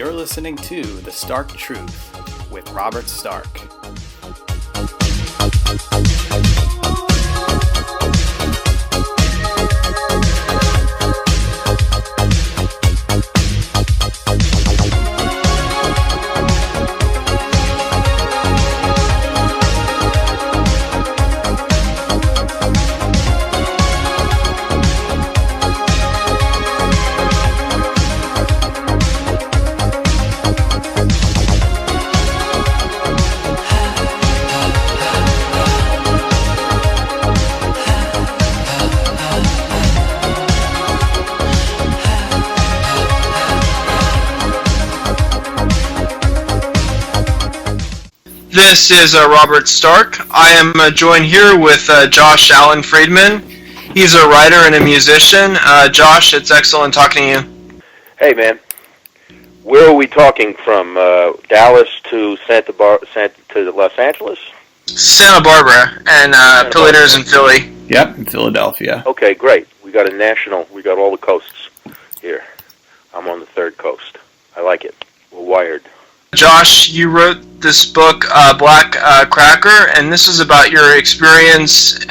You're listening to The Stark Truth with Robert Stark. This is Robert Stark. I am joined here with Josh Allen Friedman. He's a writer and a musician. Josh, it's excellent talking to you. Hey, man. Where are we talking from? Dallas to to Los Angeles? Santa Barbara, and Pillar's in Philly. Yep, in Philadelphia. Okay, great. We got all the coasts here. I'm on the third coast. I like it. We're wired. Josh, you wrote this book, Black Cracker, and this is about your experience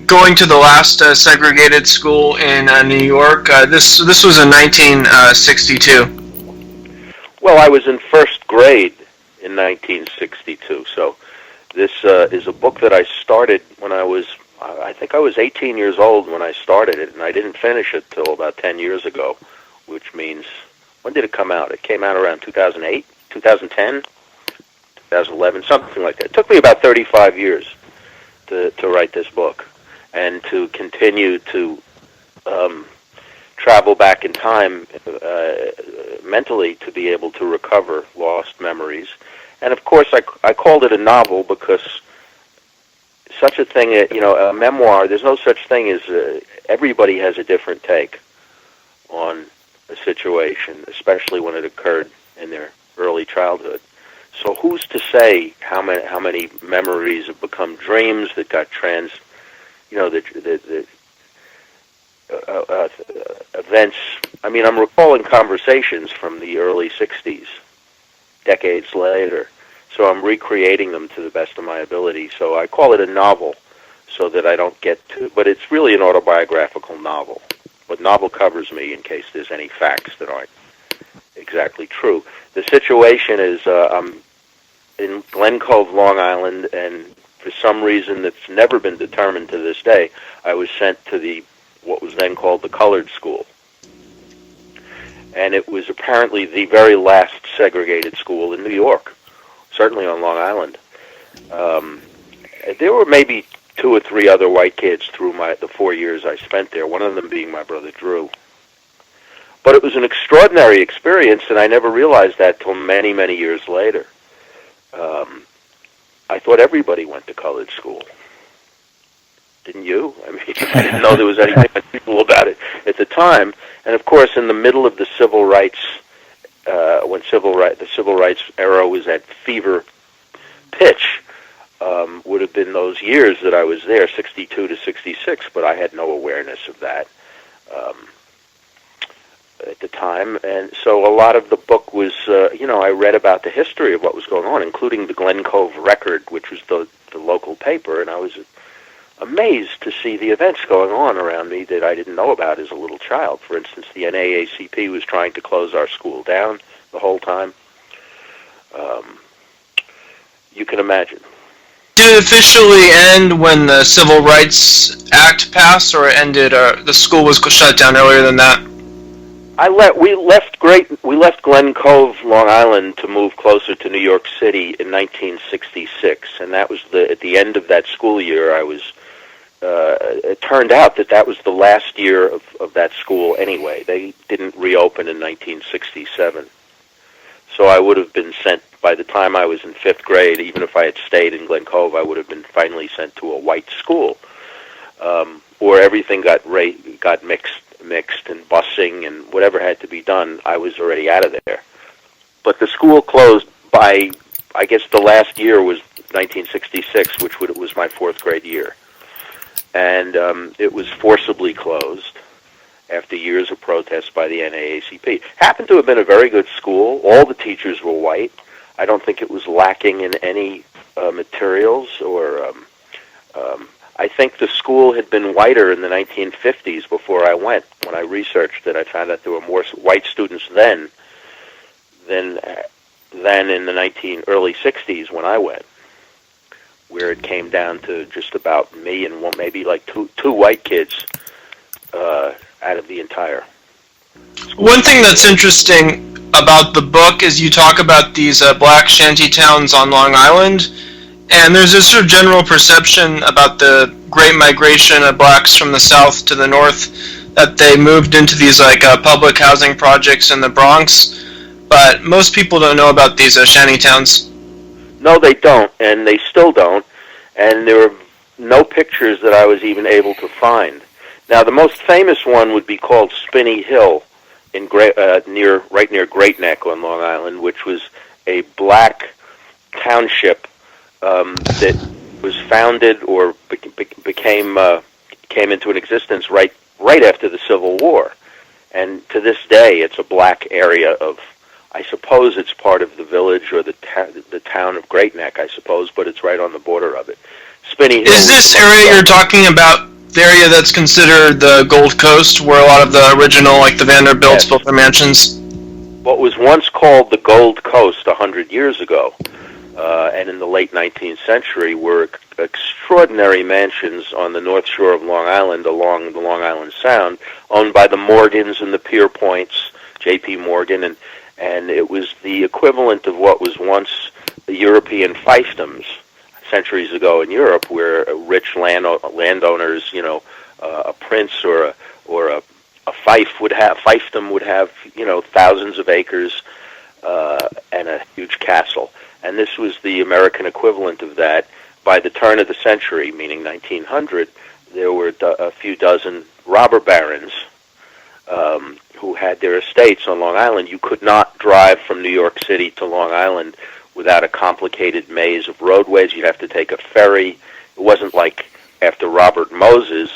going to the last segregated school in New York. This was in 1962. Well, I was in first grade in 1962, so this is a book that I started when I think I was 18 years old when I started it, and I didn't finish it till about 10 years ago, which means, when did it come out? It came out around 2008? 2010, 2011, something like that. It took me about 35 years to write this book and to continue to travel back in time mentally to be able to recover lost memories. And of course, I called it a novel because such a thing, a memoir, there's no such thing as everybody has a different take on a situation, especially when it occurred in their early childhood. So who's to say how many memories have become dreams that got the events. I mean, I'm recalling conversations from the early 60s, decades later. So I'm recreating them to the best of my ability. So I call it a novel so that I don't get to, but it's really an autobiographical novel. But novel covers me in case there's any facts that aren't exactly true. The situation is I'm in Glen Cove, Long Island, and for some reason that's never been determined to this day, I was sent to what was then called the colored school. And it was apparently the very last segregated school in New York, certainly on Long Island. There were maybe 2 or 3 other white kids through the 4 years I spent there, one of them being my brother Drew. But it was an extraordinary experience, and I never realized that till many, many years later. I thought everybody went to college school. Didn't you? I mean, I didn't know there was anything unusual about it at the time. And of course, in the middle of the civil rights, when the civil rights era was at fever pitch, would have been those years that I was there, 62 to 66. But I had no awareness of that at the time, and so a lot of the book was, I read about the history of what was going on, including the Glen Cove Record, which was the local paper, and I was amazed to see the events going on around me that I didn't know about as a little child. For instance, the NAACP was trying to close our school down the whole time. You can imagine. Did it officially end when the Civil Rights Act passed, or it ended, the school was shut down earlier than that? We left Glen Cove, Long Island, to move closer to New York City in 1966, and that was at the end of that school year. It turned out that was the last year of that school anyway. They didn't reopen in 1967, so I would have been sent by the time I was in 5th grade. Even if I had stayed in Glen Cove, I would have been finally sent to a white school, where everything got mixed and busing and whatever had to be done. I was already out of there. But the school closed by, I guess the last year was 1966, which was my 4th grade year. And it was forcibly closed. after years of protests by the NAACP. Happened to have been a very good school. All the teachers were white. I don't think it was lacking in any materials or I think the school had been whiter in the 1950s before I went. When I researched it, I found out there were more white students then than in the early 60s when I went, where it came down to just about me and maybe like two white kids out of the entire school. One thing that's interesting about the book is you talk about these black shanty towns on Long Island, and there's this sort of general perception about the great migration of blacks from the south to the north, that they moved into these public housing projects in the Bronx, but most people don't know about these shanty towns. No, they don't, and they still don't, and there are no pictures that I was even able to find. Now, the most famous one would be called Spinney Hill, right near Great Neck on Long Island, which was a black township that was founded or came into an existence right after the Civil War, and to this day, it's a black area of. I suppose it's part of the village or the town of Great Neck, I suppose, but it's right on the border of it. Spinney Hill. Is this area you're talking about the area that's considered the Gold Coast, where a lot of the original, like the Vanderbilts, built their mansions? What was once called the Gold Coast 100 years ago, and in the late 19th century, were extraordinary mansions on the North Shore of Long Island, along the Long Island Sound, owned by the Morgans and the Pierpoints, J.P. Morgan, and it was the equivalent of what was once the European fiefdoms centuries ago in Europe, where rich landowners, a prince or a fiefdom would have, thousands of acres and a huge castle. And this was the American equivalent of that. By the turn of the century, meaning 1900, there were a few dozen robber barons who had their estates on Long Island. You could not drive from New York City to Long Island without a complicated maze of roadways. You'd have to take a ferry. It wasn't like after Robert Moses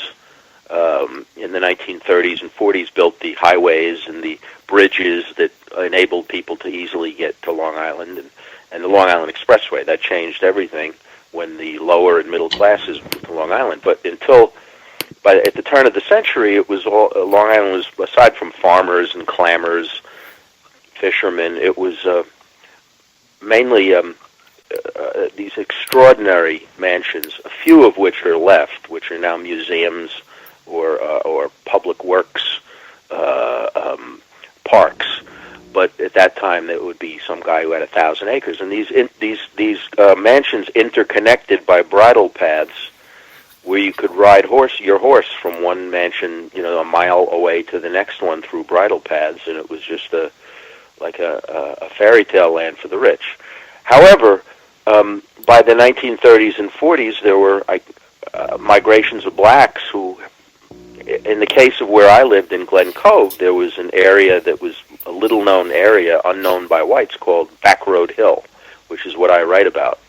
in the 1930s and 40s built the highways and the bridges that enabled people to easily get to Long Island, and the Long Island Expressway. That changed everything when the lower and middle classes moved to Long Island. But at the turn of the century, it was all Long Island was, aside from farmers and clammers, fishermen, it was mainly these extraordinary mansions, a few of which are left, which are now museums or public works parks. But at that time, there would be some guy who had 1,000 acres, and these mansions interconnected by bridle paths, where you could ride your horse from one mansion, a mile away to the next one through bridle paths, and it was just like a fairy tale land for the rich. However, by the 1930s and 40s, there were migrations of blacks who, in the case of where I lived in Glen Cove, there was an area that was a little-known area, unknown by whites, called Back Road Hill, which is what I write about.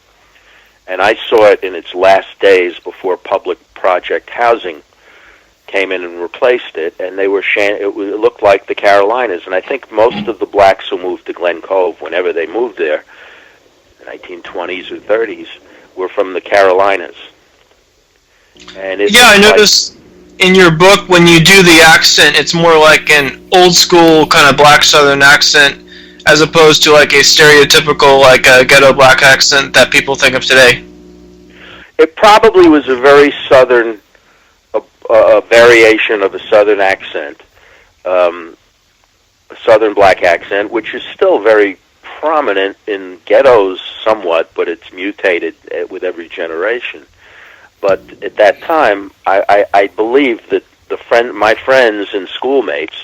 And I saw it in its last days before public project housing came in and replaced it, and they were it looked like the Carolinas. And I think most of the blacks who moved to Glen Cove, whenever they moved there, the 1920s or 30s, were from the Carolinas. And I noticed in your book, when you do the accent, it's more like an old-school kind of black Southern accent, as opposed to like a stereotypical, like a ghetto black accent that people think of today. It probably was a very Southern, a variation of a Southern accent, a Southern black accent, which is still very prominent in ghettos somewhat, but it's mutated with every generation. But at that time, I believe that my friends and schoolmates,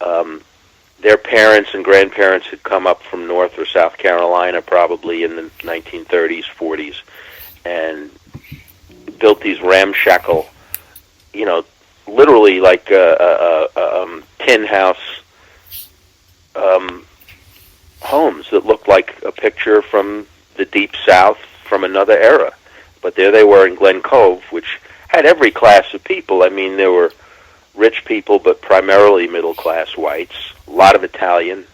their parents and grandparents had come up from North or South Carolina probably in the 1930s, 40s, and built these ramshackle, literally like tin house homes that looked like a picture from the Deep South from another era. But there they were in Glen Cove, which had every class of people. I mean, there were rich people, but primarily middle-class whites, a lot of Italian.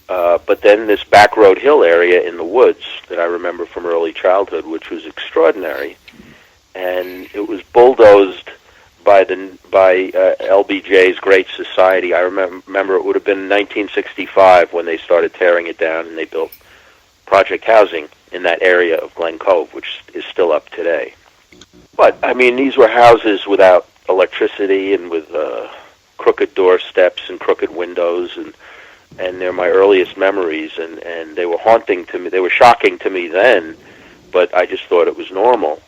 But then this Back Road Hill area in the woods that I remember from early childhood, which was extraordinary. And it was bulldozed by LBJ's Great Society. I remember it would have been 1965 when they started tearing it down, and they built project housing in that area of Glen Cove, which is still up today. But, I mean, these were houses without electricity and with crooked door steps and crooked windows, and they're my earliest memories, and they were haunting to me. They were shocking to me then, but I just thought it was normal.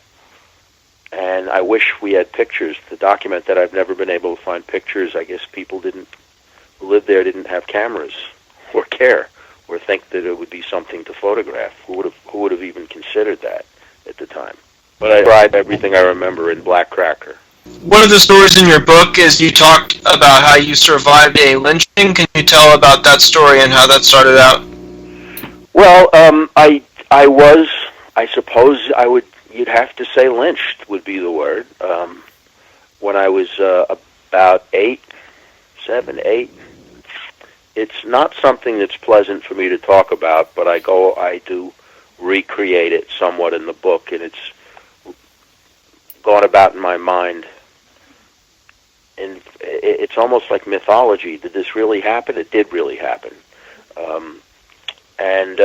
And I wish we had pictures to document that. I've never been able to find pictures. I guess people who lived there didn't have cameras or care or think that it would be something to photograph. Who would have even considered that at the time? But I tried everything I remember in Black Cracker. One of the stories in your book is you talked about how you survived a lynching. Can you tell about that story and how that started out? Well, I was, I suppose you'd have to say lynched would be the word. When I was about 7, 8, it's not something that's pleasant for me to talk about, but I do recreate it somewhat in the book, and it's gone about in my mind. And it's almost like mythology. Did this really happen? It did really happen. And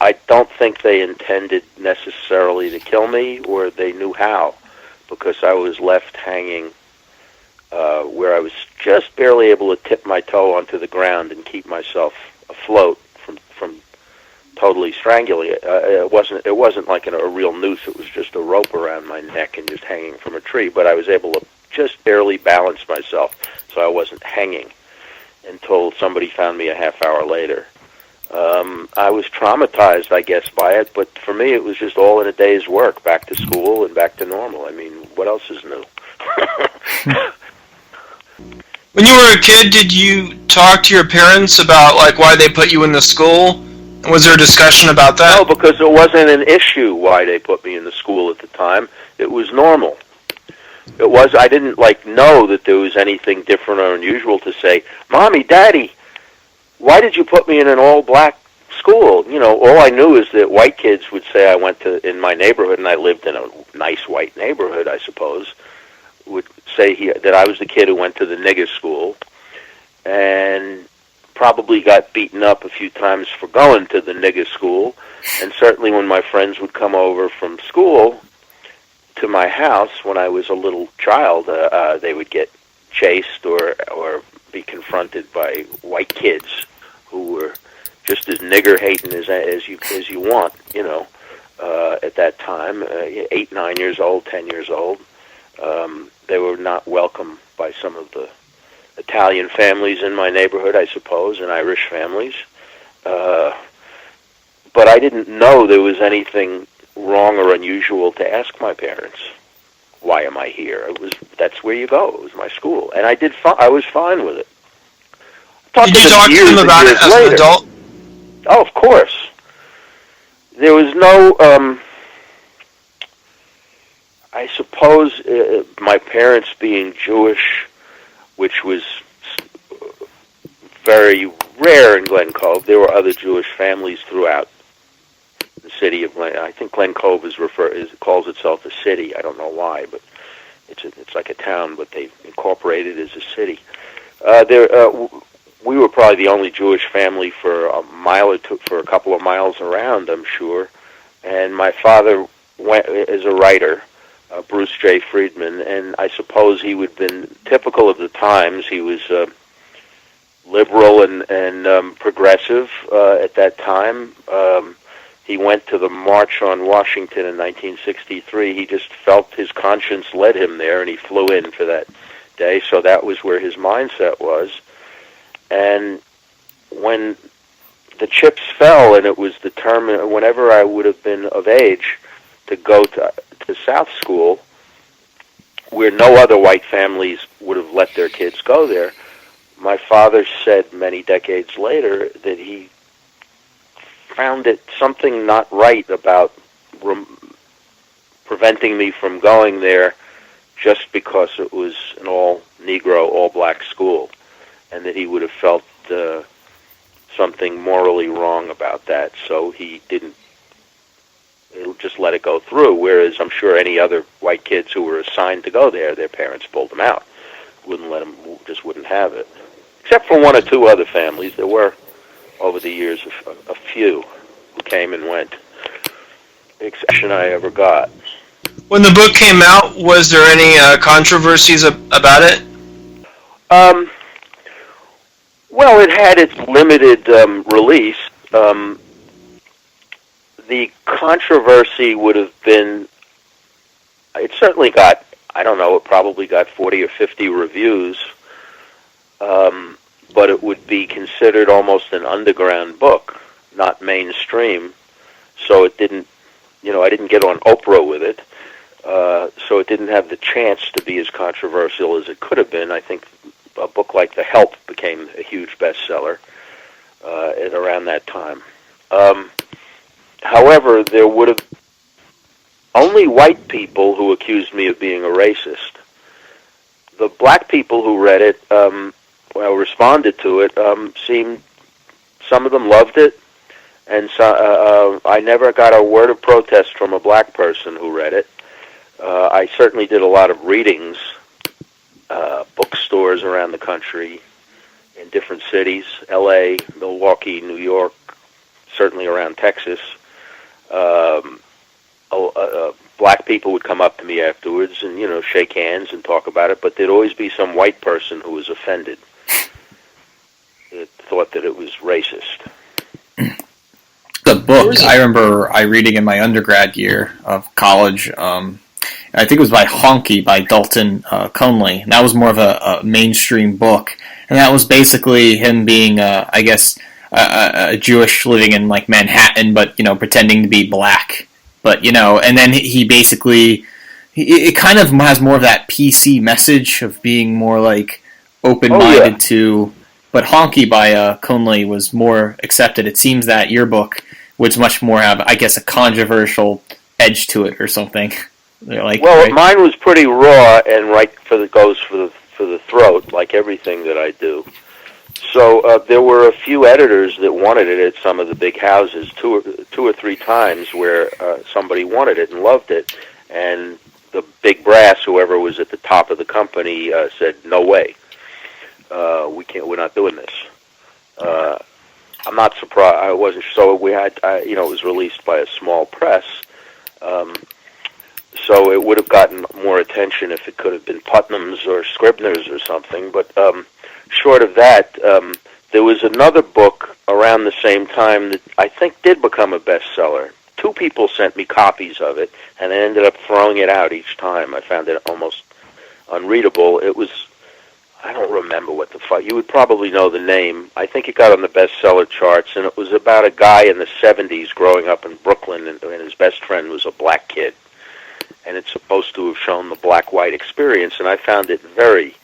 I don't think they intended necessarily to kill me, or they knew how, because I was left hanging where I was just barely able to tip my toe onto the ground and keep myself afloat from totally strangling it. It wasn't like a real noose. It was just a rope around my neck and just hanging from a tree. But I was able to just barely balance myself, so I wasn't hanging until somebody found me a half hour later. I was traumatized, I guess, by it, but for me it was just all in a day's work, back to school and back to normal. I mean, what else is new? When you were a kid, did you talk to your parents about why they put you in the school? Was there a discussion about that? No, because it wasn't an issue why they put me in the school at the time. It was normal. I didn't know that there was anything different or unusual to say, Mommy, Daddy, why did you put me in an all-black school? All I knew is that white kids would say I went in my neighborhood, and I lived in a nice white neighborhood, I suppose, would say that I was the kid who went to the nigger school, and probably got beaten up a few times for going to the nigger school, and certainly when my friends would come over from school to my house when I was a little child, they would get chased or be confronted by white kids who were just as nigger-hating as you want, at that time, 8, 9 years old, 10 years old. They were not welcome by some of the Italian families in my neighborhood, I suppose, and Irish families. But I didn't know there was anything wrong or unusual to ask my parents, why am I here? That's where you go. It was my school, and I was fine with it. Did you talk to them about it as an adult? Oh, of course. There was no, I suppose, my parents being Jewish, which was very rare in Glen Cove. There were other Jewish families throughout the city of Glen. I think Glen Cove calls itself a city. I don't know why, but it's like a town, but they incorporated it as a city. We were probably the only Jewish family for a mile or two, for a couple of miles around, I'm sure. And my father went as a writer, Bruce J. Friedman, and I suppose he would have been typical of the times. He was liberal and progressive at that time. He went to the March on Washington in 1963. He just felt his conscience led him there, and he flew in for that day, so that was where his mindset was. And when the chips fell and it was determined, whenever I would have been of age to go to South School, where no other white families would have let their kids go there, my father said many decades later that he found it something not right about preventing me from going there just because it was an all-Negro, all-black school, and that he would have felt something morally wrong about that, so he didn't just let it go through, whereas I'm sure any other white kids who were assigned to go there, their parents pulled them out, wouldn't let them, just wouldn't have it. Except for one or two other families. There were, over the years, a few who came and went. The exception I ever got. When the book came out, was there any controversies about it? Well, it had its limited release. The controversy would have been, it certainly got, I don't know, it probably got 40 or 50 reviews, but it would be considered almost an underground book, not mainstream, so it didn't, I didn't get on Oprah with it, so it didn't have the chance to be as controversial as it could have been. I think a book like The Help became a huge bestseller at around that time. However, there would have only white people who accused me of being a racist. The black people who read it, responded to it, seemed, some of them loved it, and so, I never got a word of protest from a black person who read it. I certainly did a lot of readings, bookstores around the country, in different cities, L.A., Milwaukee, New York, certainly around Texas. Black people would come up to me afterwards and, shake hands and talk about it, but there'd always be some white person who was offended. It thought that it was racist. The book, I remember I reading in my undergrad year of college, I think it was by Honky, by Dalton Conley, and that was more of a mainstream book, and that was basically him being, a Jewish living in like Manhattan, but pretending to be black. But and then he basically, it kind of has more of that PC message of being more like open-minded to. But Honky by Conley was more accepted. It seems that your book was much more have, I guess, a controversial edge to it or something. Right? Mine was pretty raw and goes for the throat, like everything that I do. So there were a few editors that wanted it at some of the big houses, two or three times, where somebody wanted it and loved it, and the big brass, whoever was at the top of the company, said, "No way, we're not doing this." I'm not surprised. I wasn't. So we had, it was released by a small press, so it would have gotten more attention if it could have been Putnam's or Scribner's or something, but. Short of that, there was another book around the same time that I think did become a bestseller. Two people sent me copies of it, and I ended up throwing it out each time. I found it almost unreadable. It was, I don't remember what the fuck, you would probably know the name. I think it got on the bestseller charts, and it was about a guy in the 70s growing up in Brooklyn, and his best friend was a black kid. And it's supposed to have shown the black-white experience, and I found it very...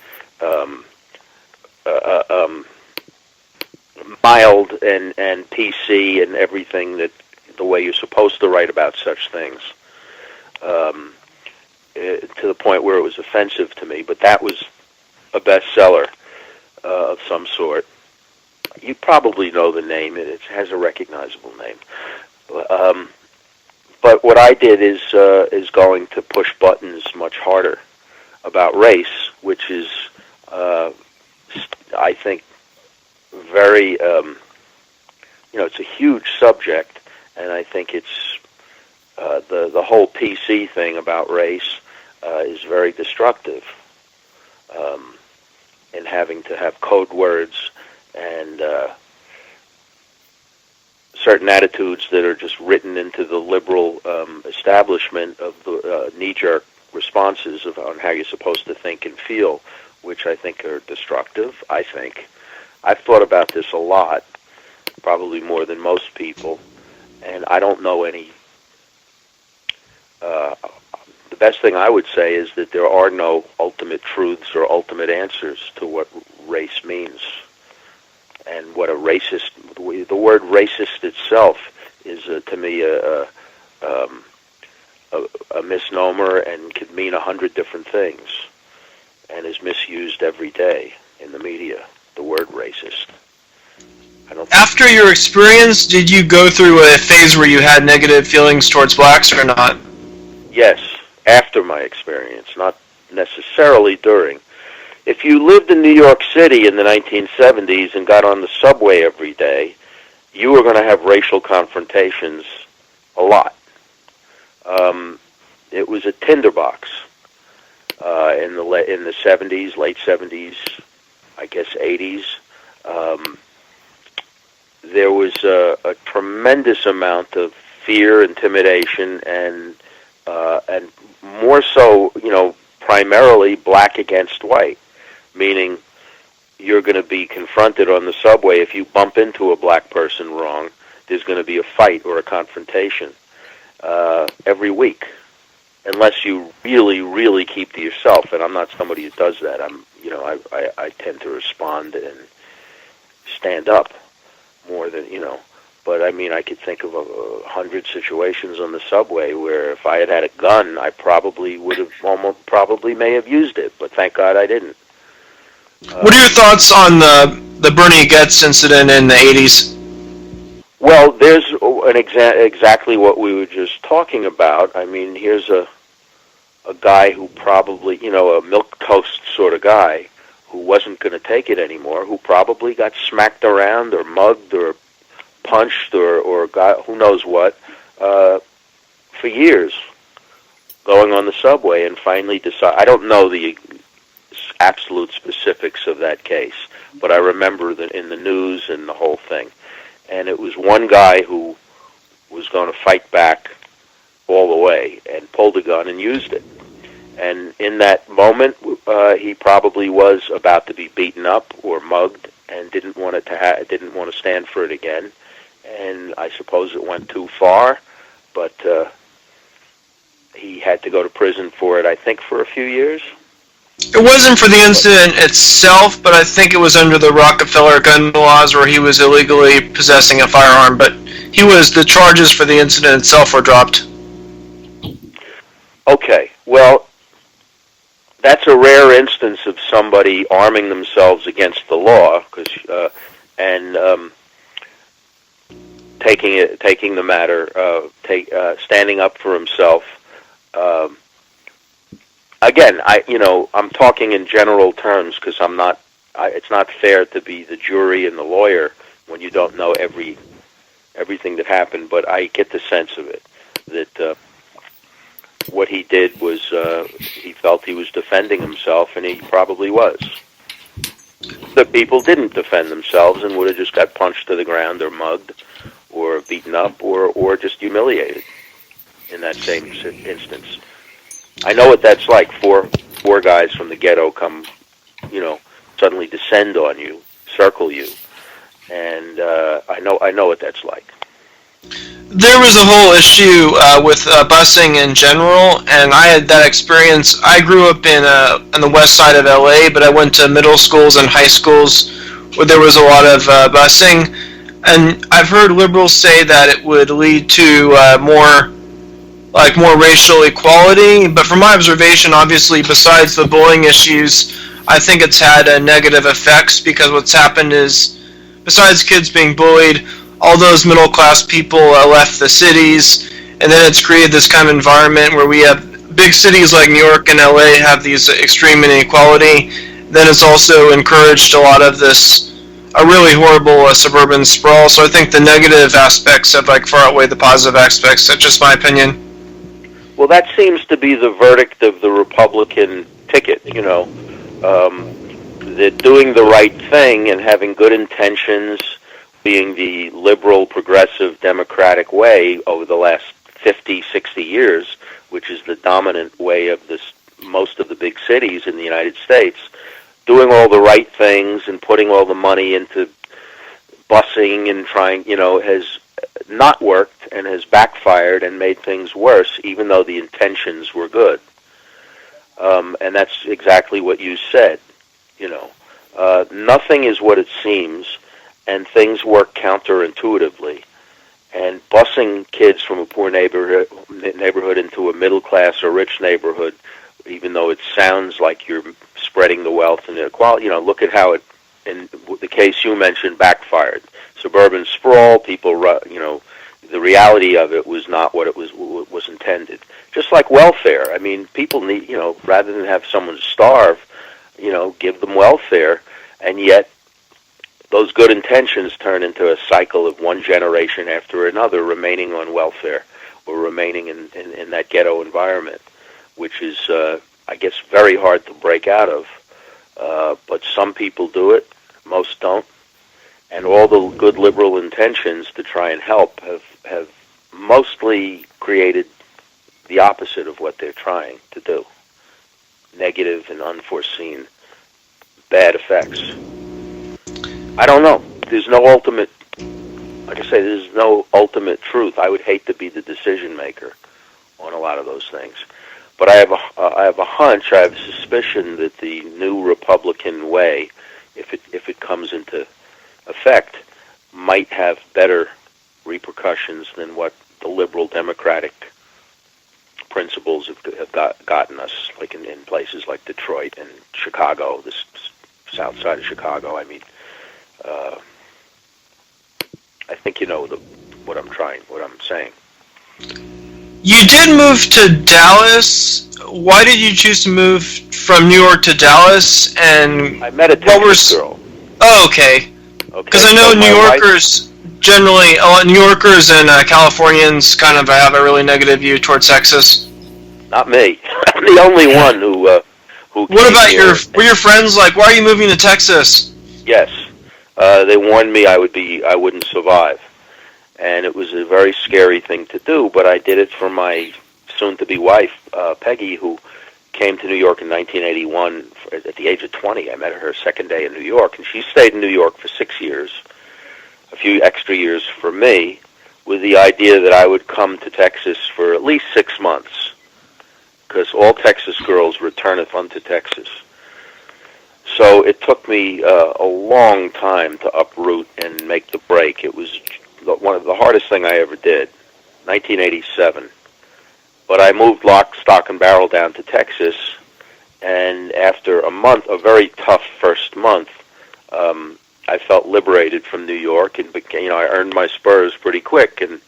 mild and PC and everything, that the way you're supposed to write about such things, to the point where it was offensive to me. But that was a bestseller of some sort. You probably know the name. It has a recognizable name. But what I did is going to push buttons much harder about race, which is, I think, very, it's a huge subject, and I think it's the whole PC thing about race is very destructive, in having to have code words and certain attitudes that are just written into the liberal establishment of the knee-jerk responses on how you're supposed to think and feel, which I think are destructive, I think. I've thought about this a lot, probably more than most people, and I don't know any... the best thing I would say is that there are no ultimate truths or ultimate answers to what race means. And what a racist... The word racist itself is, to me, a a misnomer and could mean 100 different things, and is misused every day in the media. The word racist. After your experience, did you go through a phase where you had negative feelings towards blacks or not? Yes, after my experience, not necessarily during. If you lived in New York City in the 1970s and got on the subway every day, you were going to have racial confrontations a lot. It was a tinderbox in the 70s, late 70s, I guess 80s. There was a tremendous amount of fear, intimidation, and more so, primarily black against white, meaning you're going to be confronted on the subway. If you bump into a black person wrong, there's going to be a fight or a confrontation every week, unless you really, really keep to yourself. And I'm not somebody who does that. I tend to respond and stand up more than, But I mean, I could think of 100 situations on the subway where if I had had a gun, I probably would have, may have used it. But thank God I didn't. What are your thoughts on the Bernie Goetz incident in the 80s? Well, there's exactly what we were just talking about. I mean, here's a guy who probably, a milquetoast sort of guy who wasn't going to take it anymore, who probably got smacked around or mugged or punched or got who knows what for years, going on the subway, and finally decide. I don't know the absolute specifics of that case, but I remember that in the news and the whole thing. And it was one guy who was going to fight back all the way and pulled a gun and used it. And in that moment, he probably was about to be beaten up or mugged and didn't want to stand for it again. And I suppose it went too far, but he had to go to prison for it, I think, for a few years. It wasn't for the incident itself, but I think it was under the Rockefeller gun laws where he was illegally possessing a firearm, but the charges for the incident itself were dropped. Okay, well, that's a rare instance of somebody arming themselves against the law, and taking the matter, standing up for himself. Again, I'm talking in general terms because it's not fair to be the jury and the lawyer when you don't know everything that happened. But I get the sense of it that what he did was he felt he was defending himself, and he probably was. The people didn't defend themselves and would have just got punched to the ground or mugged or beaten up or just humiliated in that same instance. I know what that's like. Four guys from the ghetto come, suddenly descend on you, circle you, and I know what that's like. There was a whole issue with busing in general, and I had that experience. I grew up on the west side of LA, but I went to middle schools and high schools where there was a lot of busing, and I've heard liberals say that it would lead to more racial equality, but from my observation, obviously, besides the bullying issues, I think it's had negative effects, because what's happened is, besides kids being bullied, all those middle-class people left the cities, and then it's created this kind of environment where we have big cities like New York and LA have these extreme inequality. Then it's also encouraged a lot of this a really horrible suburban sprawl. So I think the negative aspects have far outweigh the positive aspects. That's just my opinion. Well, that seems to be the verdict of the Republican ticket, that doing the right thing and having good intentions, being the liberal, progressive, democratic way over the last 50, 60 years, which is the dominant way of most of the big cities in the United States, doing all the right things and putting all the money into busing and trying, has not worked and has backfired and made things worse, even though the intentions were good. And that's exactly what you said. Nothing is what it seems, and things work counterintuitively. and busing kids from a poor neighborhood into a middle class or rich neighborhood, even though it sounds like you're spreading the wealth and inequality. Look at how it, in the case you mentioned, backfired. Suburban sprawl, people, the reality of it was not what it was intended. Just like welfare. I mean, people need, rather than have someone starve, give them welfare, and yet those good intentions turn into a cycle of one generation after another remaining on welfare or remaining in that ghetto environment, which is, I guess, very hard to break out of. But some people do it, most don't. And all the good liberal intentions to try and help have mostly created the opposite of what they're trying to do. Negative and unforeseen bad effects. I don't know. There's no ultimate, like I say, there's no ultimate truth. I would hate to be the decision maker on a lot of those things. But I have a hunch, I have a suspicion that the new Republican way, if it comes into effect, might have better repercussions than what the liberal democratic principles have gotten us, like in places like Detroit and Chicago, this south side of Chicago. I mean, I think you know what I'm saying. You did move to Dallas. Why did you choose to move from New York to Dallas? And I met a Texas girl. Oh, okay. Because I know New Yorkers generally, New Yorkers and Californians kind of have a really negative view towards Texas. Not me. I'm the only one who. What about were your friends like? Why are you moving to Texas? Yes, they warned me I wouldn't survive, and it was a very scary thing to do. But I did it for my soon-to-be wife, Peggy, who came to New York in 1981 at the age of 20. I met her second day in New York, and she stayed in New York for 6 years, a few extra years for me, with the idea that I would come to Texas for at least 6 months, because all Texas girls returneth unto Texas. So it took me a long time to uproot and make the break. It was one of the hardest thing I ever did, 1987. But I moved lock, stock, and barrel down to Texas, and after a month, a very tough first month, I felt liberated from New York, and I earned my spurs pretty quick, and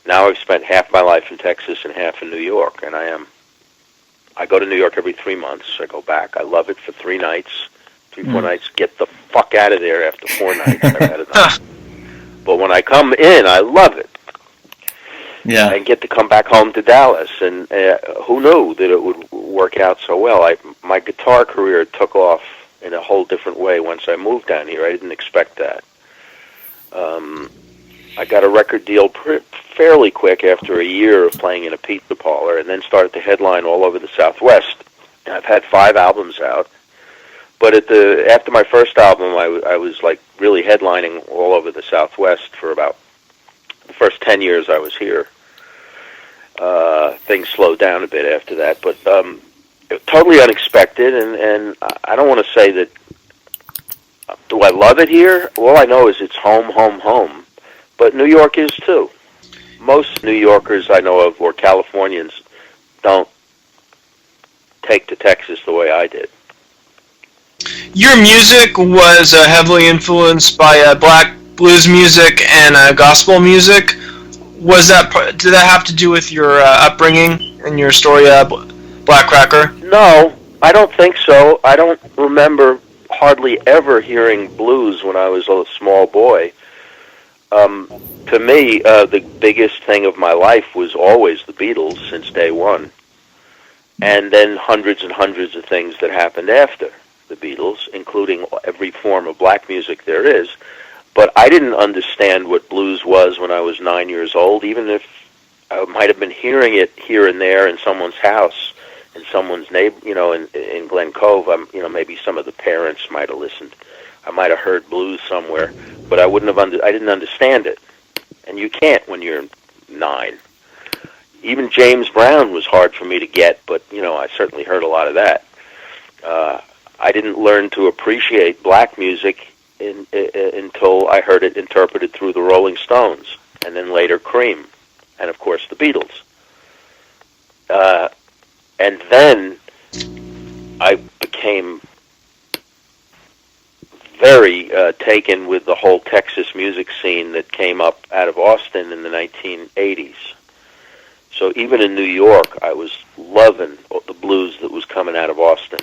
now I've spent half my life in Texas and half in New York, and I go to New York every 3 months. I go back. I love it for 3 nights, 4 nights. Get the fuck out of there after 4 nights. I've had enough. But when I come in, I love it. Yeah. And get to come back home to Dallas. And who knew that it would work out so well? My guitar career took off in a whole different way once I moved down here. I didn't expect that. I got a record deal fairly quick after a year of playing in a pizza parlor, and then started to headline all over the Southwest. And I've had 5 albums out. But after my first album, I was like really headlining all over the Southwest for about the first 10 years I was here. Things slowed down a bit after that, but totally unexpected, and I don't want to say that. Do I love it here? All I know is it's home, home, home. But New York is too. Most New Yorkers I know of, or Californians, don't take to Texas the way I did. Your music was heavily influenced by black blues music and gospel music. Did that have to do with your upbringing and your story, Black Cracker? No, I don't think so. I don't remember hardly ever hearing blues when I was a small boy. To me, the biggest thing of my life was always the Beatles since day one. And then hundreds and hundreds of things that happened after the Beatles, including every form of black music there is. But I didn't understand what blues was when I was 9 years old, even if I might have been hearing it here and there in someone's house, in someone's neighbor, in Glen Cove. Maybe some of the parents might have listened. I might have heard blues somewhere, but I didn't understand it. And you can't when you're 9. Even James Brown was hard for me to get, but I certainly heard a lot of that. I didn't learn to appreciate black music until I heard it interpreted through the Rolling Stones, and then later Cream, and of course the Beatles. And then I became very taken with the whole Texas music scene that came up out of Austin in the 1980s. So even in New York, I was loving the blues that was coming out of Austin.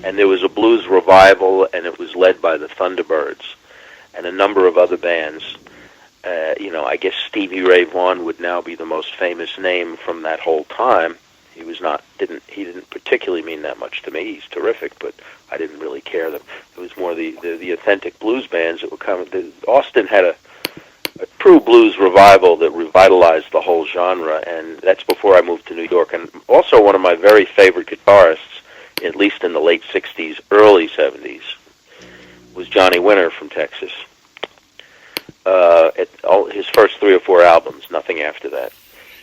And there was a blues revival, and it was led by the Thunderbirds and a number of other bands. I guess Stevie Ray Vaughan would now be the most famous name from that whole time. He didn't particularly mean that much to me. He's terrific, but I didn't really care. It was more the authentic blues bands that were coming. Austin had a true blues revival that revitalized the whole genre, and that's before I moved to New York. And also one of my very favorite guitarists, at least in the late 60s, early 70s, was Johnny Winter from Texas. His first 3 or 4 albums, nothing after that.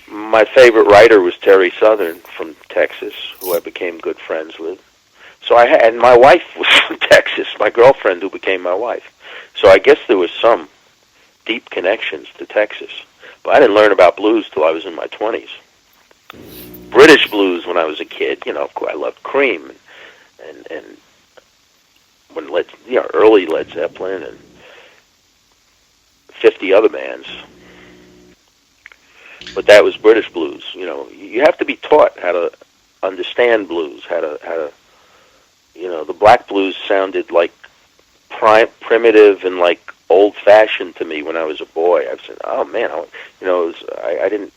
My favorite writer was Terry Southern from Texas, who I became good friends with. And my wife was from Texas, my girlfriend who became my wife. So I guess there was some deep connections to Texas. But I didn't learn about blues till I was in my 20s. British blues when I was a kid, I loved Cream and when early Led Zeppelin and 50 other bands. But that was British blues. You have to be taught how to understand blues, how to the black blues sounded like primitive and like old-fashioned to me when I was a boy. I said, oh man, I didn't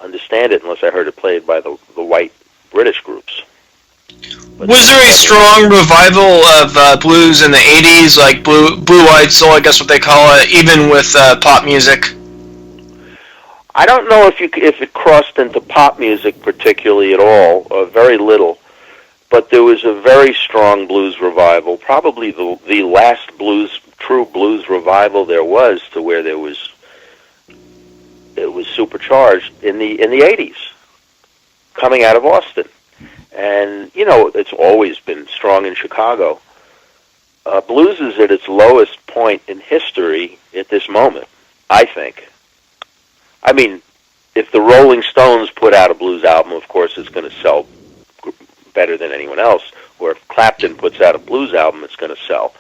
understand it unless I heard it played by the white British groups. But was there a strong revival of blues in the 80s, like blue-eyed soul, I guess what they call it, even with pop music? I don't know if it crossed into pop music particularly at all, or very little, but there was a very strong blues revival, probably the last true blues revival there was, to where it was supercharged in the 80s, coming out of Austin. And, it's always been strong in Chicago. Blues is at its lowest point in history at this moment, I think. I mean, if the Rolling Stones put out a blues album, of course it's going to sell better than anyone else. Or if Clapton puts out a blues album, it's going to sell.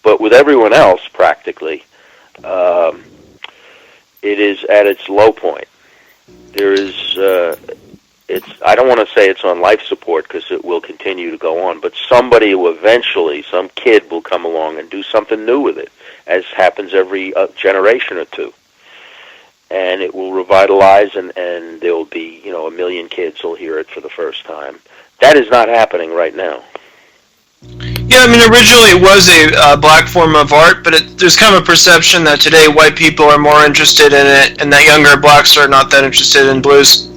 But with everyone else, practically, it is at its low point. There is, I don't want to say it's on life support because it will continue to go on, but somebody will eventually, some kid will come along and do something new with it, as happens every generation or two. And it will revitalize, and there will be, 1 million kids will hear it for the first time. That is not happening right now. Yeah, originally it was a black form of art, but there's kind of a perception that today white people are more interested in it, and that younger blacks are not that interested in blues.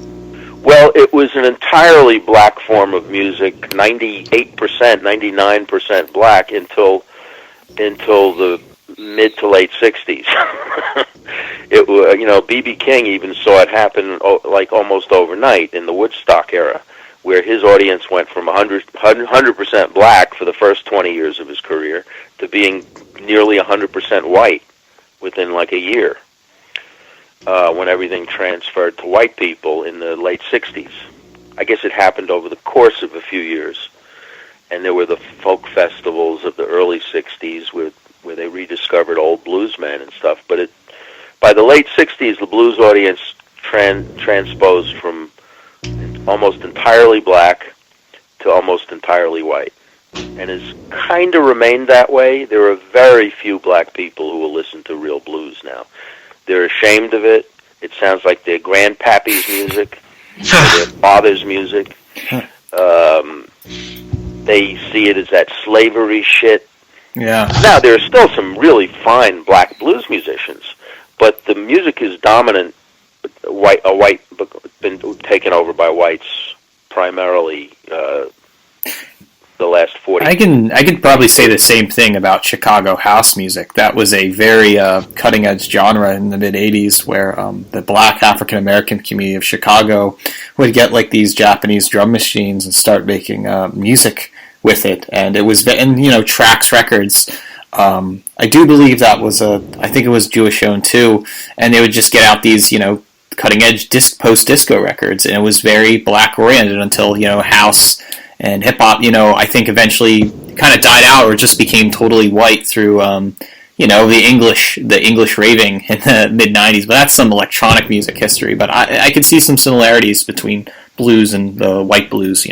Well, it was an entirely black form of music, 98%, 99% black until the mid to late 60s. B.B. King even saw it happen like almost overnight in the Woodstock era, where his audience went from 100% black for the first 20 years of his career to being nearly 100% white within like a year, when everything transferred to white people in the late 60s. I guess it happened over the course of a few years. And there were the folk festivals of the early 60s where they rediscovered old bluesmen and stuff. But by the late 60s, the blues audience transposed from almost entirely black to almost entirely white, and has kind of remained that way. There are very few black people who will listen to real blues now. They're ashamed of it. It sounds like their grandpappy's music, or their father's music. They see it as that slavery shit. Yeah. Now, there are still some really fine black blues musicians, but the music is dominant. Been taken over by whites primarily the last 40. I can probably say the same thing about Chicago house music. That was a very cutting edge genre in the mid '80s, where the black African American community of Chicago would get like these Japanese drum machines and start making music with it, and it was Trax Records. I do believe that was I think it was Jewish owned too, and they would just get out these, cutting edge post disco records, and it was very black oriented until house and hip hop. I think eventually kind of died out or just became totally white through the English raving in the mid '90s. But that's some electronic music history. But I could see some similarities between blues and the white blues.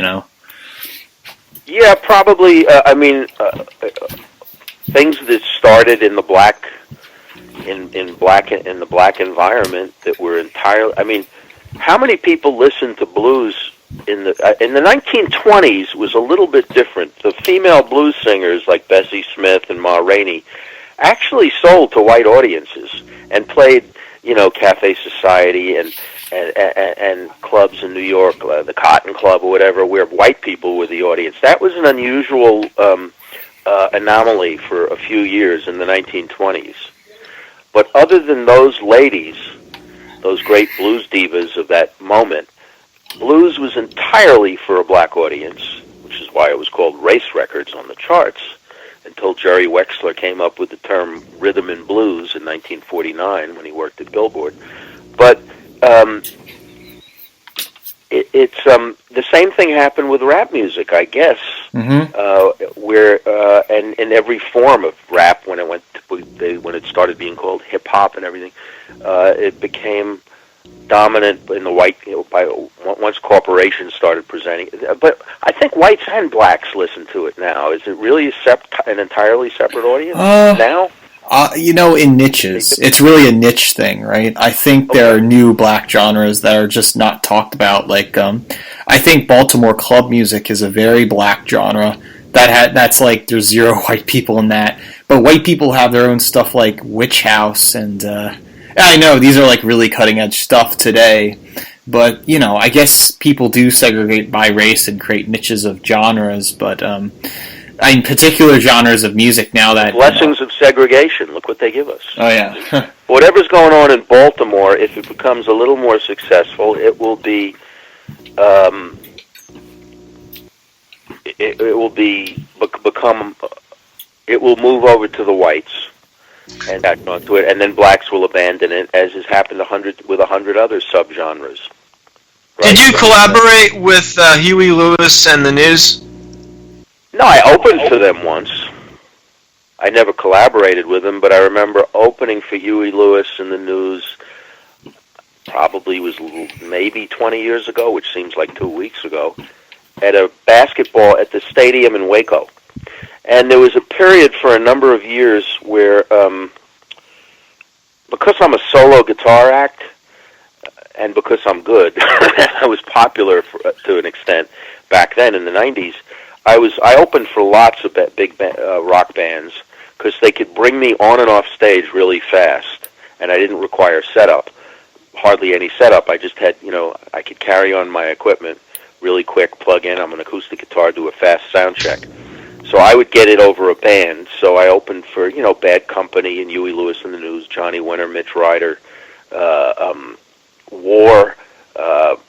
Yeah, probably. Things that started in the black in the black environment that were entirely. How many people listened to blues in the 1920s was a little bit different. The female blues singers like Bessie Smith and Ma Rainey actually sold to white audiences and played, Cafe Society and clubs in New York, the Cotton Club or whatever, where white people were the audience. That was an unusual anomaly for a few years in the 1920s. But other than those ladies, those great blues divas of that moment, blues was entirely for a black audience, which is why it was called race records on the charts, until Jerry Wexler came up with the term rhythm and blues in 1949 when he worked at Billboard. But it's the same thing happened with rap music, I guess, where and in every form of rap when it started being called hip hop and everything, it became dominant in the white. Once corporations started presenting, but I think whites and blacks listen to it now. Is it really an entirely separate audience now? In niches. It's really a niche thing, right? I think there are new black genres that are just not talked about. Like, I think Baltimore club music is a very black genre. That's like, there's zero white people in that. But white people have their own stuff like Witch House, and I know these are like really cutting edge stuff today. But, I guess people do segregate by race and create niches of genres, but particular genres of music now that... Blessings of segregation. Look what they give us. Oh, yeah. Whatever's going on in Baltimore, if it becomes a little more successful, it will be... It will move over to the whites and act onto it, and then blacks will abandon it, as has happened with 100 other subgenres. Right? Did you collaborate with Huey Lewis and the News? No, I opened for them once. I never collaborated with them, but I remember opening for Huey Lewis and the News. Probably was maybe 20 years ago, which seems like 2 weeks ago, at a basketball at the stadium in Waco. And there was a period for a number of years where, because I'm a solo guitar act, and because I'm good, I was popular to an extent back then in the 90s. I opened for lots of big rock bands because they could bring me on and off stage really fast, and I didn't require setup, hardly any setup. I just had, I could carry on my equipment really quick, plug in. I'm an acoustic guitar, do a fast sound check. So I would get it over a band. So I opened for, Bad Company and Huey Lewis and the News, Johnny Winter, Mitch Ryder, War,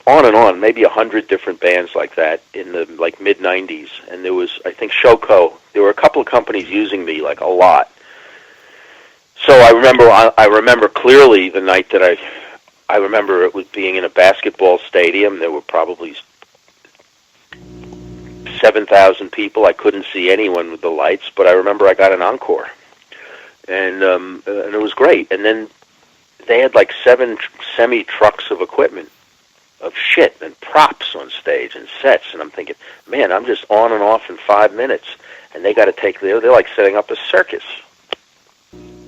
on and on, maybe 100 different bands like that in the mid 90s. And there was, I think, Showco. There were a couple of companies using me a lot. So I remember clearly the night that I remember it was being in a basketball stadium. There were probably 7,000 people. I couldn't see anyone with the lights, but I remember I got an encore, and it was great. And then they had 7 semi-trucks of equipment, of shit and props on stage and sets, and I'm thinking, man, I'm just on and off in 5 minutes, and they got to they're like setting up a circus.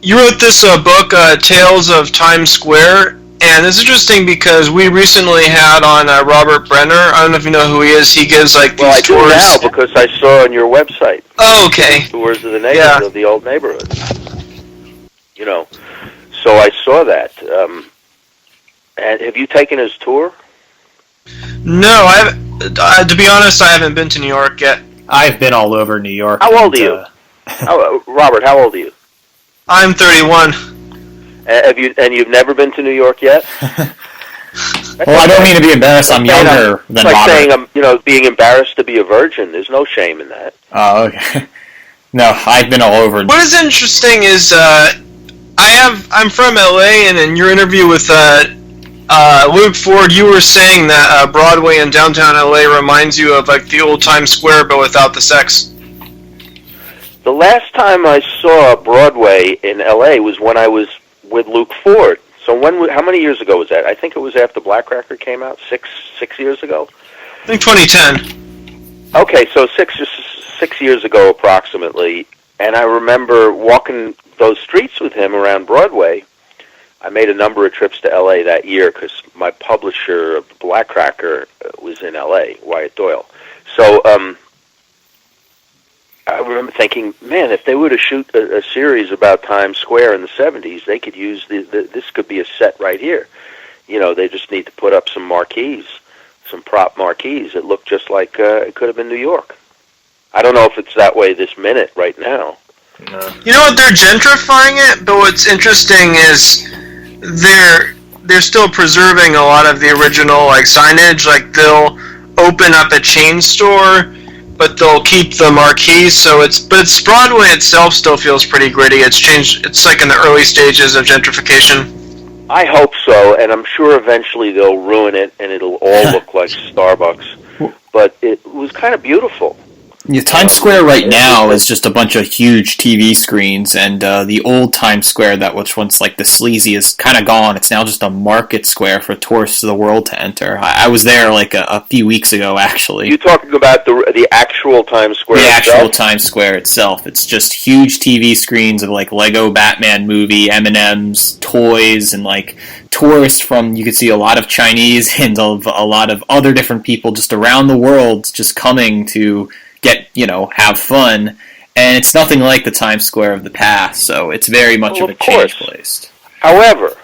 You wrote this book, Tales of Times Square, and it's interesting because we recently had on Robert Brenner. I don't know if you know who he is. He gives these tours. I do now because I saw on your website. Oh, okay. Tours of the neighborhood, of the old neighborhood. So I saw that. And have you taken his tour? No, I haven't. To be honest, I haven't been to New York yet. I've been all over New York. How old are you? Robert, how old are you? I'm 31. You've never been to New York yet? Well, I don't mean to be embarrassed. I'm younger than Robert. It's like saying being embarrassed to be a virgin. There's no shame in that. Oh, okay. No, I've been all over. What is interesting is I'm from LA, and in your interview with Luke Ford, you were saying that Broadway in downtown LA reminds you of like the old Times Square, but without the sex. The last time I saw Broadway in L.A. was when I was with Luke Ford. So how many years ago was that? I think it was after Black Cracker came out. Six years ago. I think 2010. Okay, so six years ago approximately, and I remember walking those streets with him around Broadway. I made a number of trips to L.A. that year because my publisher of Black Cracker was in L.A., Wyatt Doyle. So I remember thinking, man, if they were to shoot a series about Times Square in the 70s, they could use this could be a set right here. You know, they just need to put up some marquees, some prop marquees. It looked just like it could have been New York. I don't know if it's that way this minute right now. No. You know what? They're gentrifying it, but what's interesting is they're still preserving a lot of the original like signage. Like they'll open up a chain store, but they'll keep the marquee. So it's Broadway itself still feels pretty gritty. It's changed. It's like in the early stages of gentrification. I hope so, and I'm sure eventually they'll ruin it, and it'll all look like Starbucks. But it was kind of beautiful. Yeah, Times Square right now is just a bunch of huge TV screens, and the old Times Square that was once like the sleazy is kind of gone. It's now just a market square for tourists of the world to enter. I was there like a few weeks ago, actually. You talking about the actual Times Square? The itself? actual Times Square itself. It's just huge TV screens of like Lego Batman movie, M&Ms, toys, and like tourists from, you could see a lot of Chinese and a lot of other different people just around the world just coming to get, have fun, and it's nothing like the Times Square of the past, so it's very much of a changed place. However,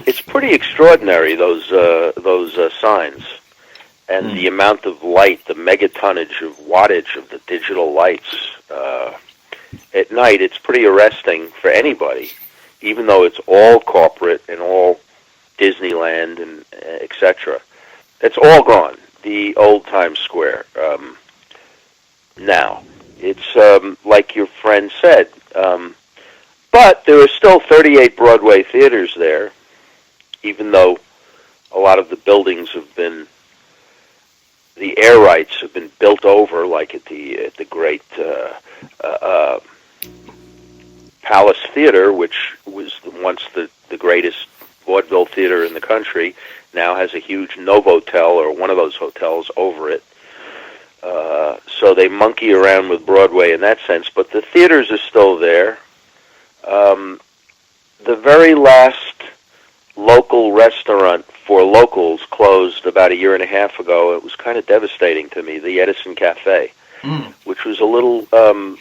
it's pretty extraordinary, those signs, and the amount of light, the megatonnage of wattage of the digital lights. At night, it's pretty arresting for anybody, even though it's all corporate and all Disneyland and etc. It's all gone, the old Times Square. Now, it's like your friend said, but there are still 38 Broadway theaters there, even though a lot of the buildings have been, the air rights have been built over, like at the great Palace Theater, which was once the greatest vaudeville theater in the country, now has a huge Novotel, or one of those hotels, over it. So they monkey around with Broadway in that sense, but the theaters are still there. The very last local restaurant for locals closed about a year and a half ago. It was kind of devastating to me, the Edison Cafe, which was a little a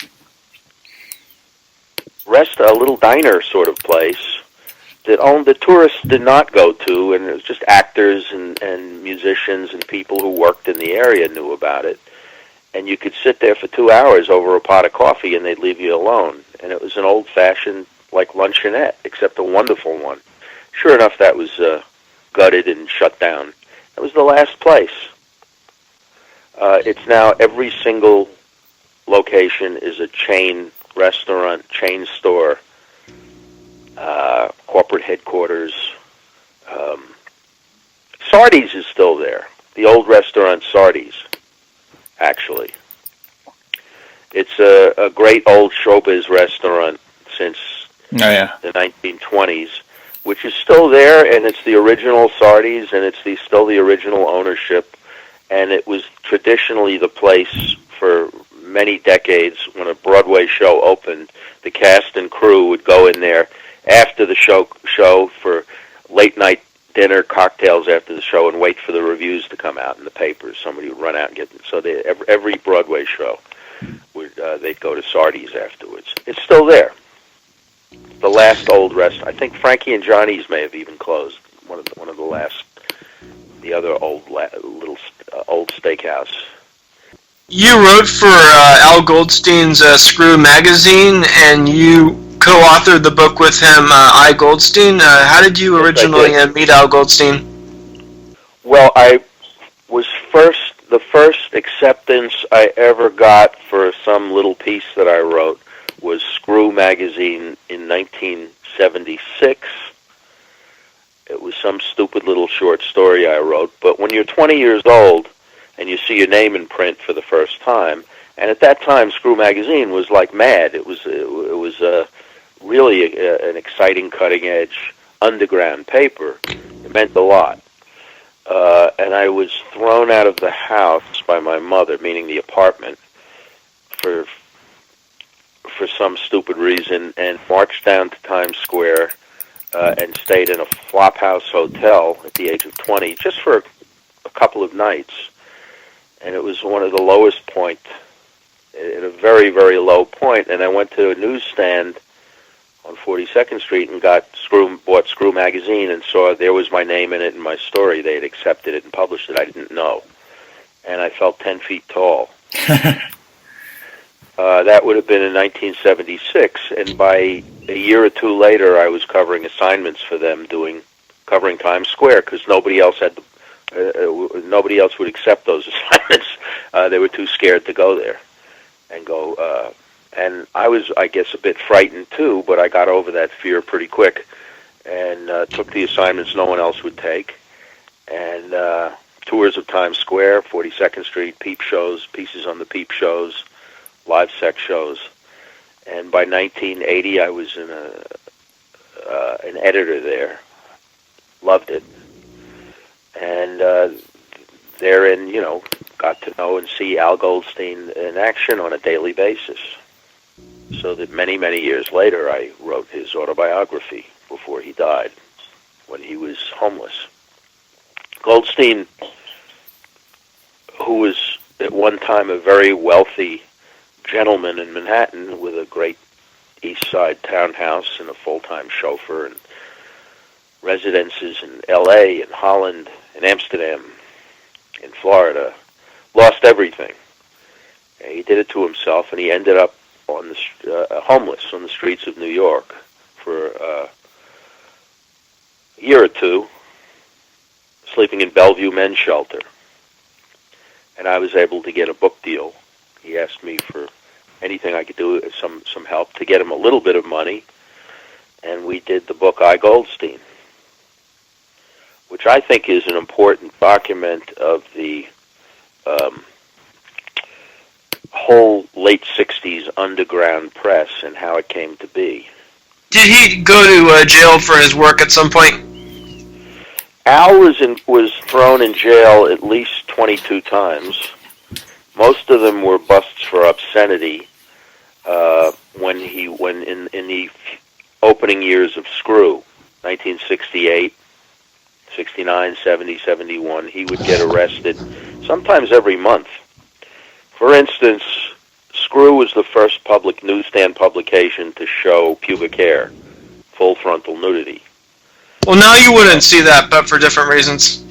little diner sort of place that the tourists did not go to, and it was just actors and musicians and people who worked in the area knew about it. And you could sit there for 2 hours over a pot of coffee, and they'd leave you alone. And it was an old-fashioned, like, luncheonette, except a wonderful one. Sure enough, that was gutted and shut down. That was the last place. It's now every single location is a chain restaurant, chain store, corporate headquarters. Sardi's is still there. The old restaurant Sardi's, actually. It's a great old showbiz restaurant since the 1920s, which is still there, and it's the original Sardi's, and it's still the original ownership, and it was traditionally the place for many decades. When a Broadway show opened, the cast and crew would go in there after the show for late night dinner, cocktails after the show, and wait for the reviews to come out in the papers. Somebody would run out and get them. So every Broadway show, they'd go to Sardi's afterwards. It's still there. The last old restaurant. I think Frankie and Johnny's may have even closed. One of the last, the other old steakhouse. You wrote for Al Goldstein's Screw magazine, and you co-authored the book with him, I. Goldstein. How did you originally meet Al Goldstein? Well, I was first the first acceptance I ever got for some little piece that I wrote was Screw magazine in 1976. It was some stupid little short story I wrote, but when you're 20 years old and you see your name in print for the first time, and at that time Screw magazine was like mad. It was really an exciting, cutting-edge underground paper. It meant a lot. And I was thrown out of the house by my mother, meaning the apartment, for some stupid reason, and marched down to Times Square and stayed in a flophouse hotel at the age of 20, just for a couple of nights. And it was one of the lowest points, at a very, very low point. And I went to a newsstand on 42nd Street and bought Screw magazine, and saw there was my name in it and my story. They had accepted it and published it. I didn't know, and I felt 10 feet tall. That would have been in 1976, and by a year or two later, I was covering assignments for them, covering Times Square, because nobody else would accept those assignments. They were too scared to go there and go. And I was, I guess, a bit frightened too, but I got over that fear pretty quick and took the assignments no one else would take. And tours of Times Square, 42nd Street, peep shows, pieces on the peep shows, live sex shows. And by 1980, I was an editor there. Loved it. And therein, got to know and see Al Goldstein in action on a daily basis. So that many, many years later, I wrote his autobiography before he died, when he was homeless. Goldstein, who was at one time a very wealthy gentleman in Manhattan with a great East Side townhouse and a full-time chauffeur and residences in L.A. and Holland and Amsterdam, in Florida, lost everything. And he did it to himself, and he ended up on the homeless on the streets of New York for a year or two, sleeping in Bellevue Men's Shelter. And I was able to get a book deal. He asked me for anything I could do, some help, to get him a little bit of money, and we did the book I, Goldstein, which I think is an important document of the whole late 60s underground press and how it came to be. Did he go to jail for his work at some point? Al was thrown in jail at least 22 times. Most of them were busts for obscenity when in the opening years of Screw, 1968, 69, 70, 71, he would get arrested sometimes every month. For instance, Screw was the first public newsstand publication to show pubic hair, full frontal nudity. Well, now you wouldn't see that, but for different reasons.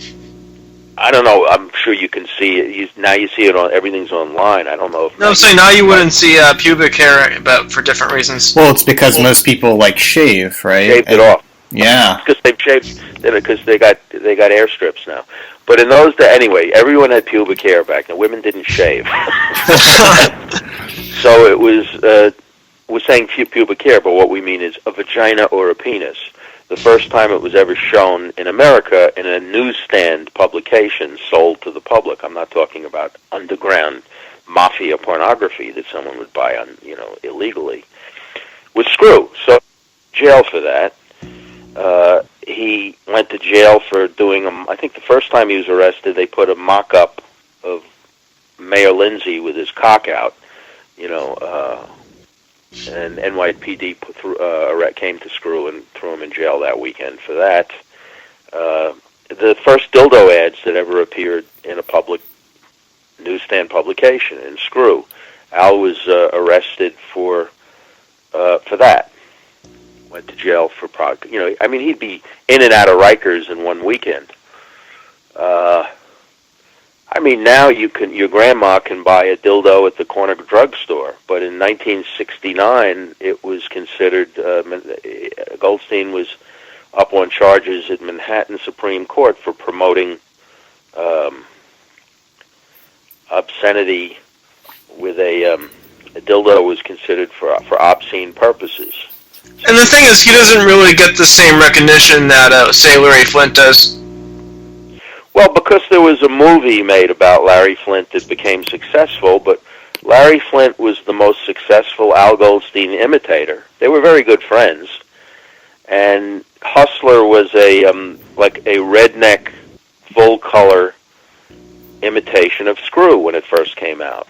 I don't know. I'm sure you can see it. Now you see it on everything's online. I don't know if. No, I'm saying now you wouldn't see pubic hair, but for different reasons. Well, it's because most people shave, right? Shaved it off. Yeah. Because they've shaved. Because they got air strips now. But in those days, anyway, everyone had pubic hair back then. Women didn't shave. So it was. We're saying pubic hair, but what we mean is a vagina or a penis. The first time it was ever shown in America in a newsstand publication sold to the public. I'm not talking about underground mafia pornography that someone would buy illegally. Was Screw. So jail for that. He went to jail for doing I think the first time he was arrested, they put a mock-up of Mayor Lindsay with his cock out, and NYPD came to Screw and threw him in jail that weekend for that. The first dildo ads that ever appeared in a public newsstand publication in Screw. Al was arrested for that. Went to jail for he'd be in and out of Rikers in one weekend. Now your grandma can buy a dildo at the corner drugstore, but in 1969 it was considered, Goldstein was up on charges at Manhattan Supreme Court for promoting obscenity with a dildo was considered for obscene purposes. And the thing is, he doesn't really get the same recognition that, say, Larry Flint does. Well, because there was a movie made about Larry Flint that became successful, but Larry Flint was the most successful Al Goldstein imitator. They were very good friends, and Hustler was like a redneck, full-color imitation of Screw when it first came out.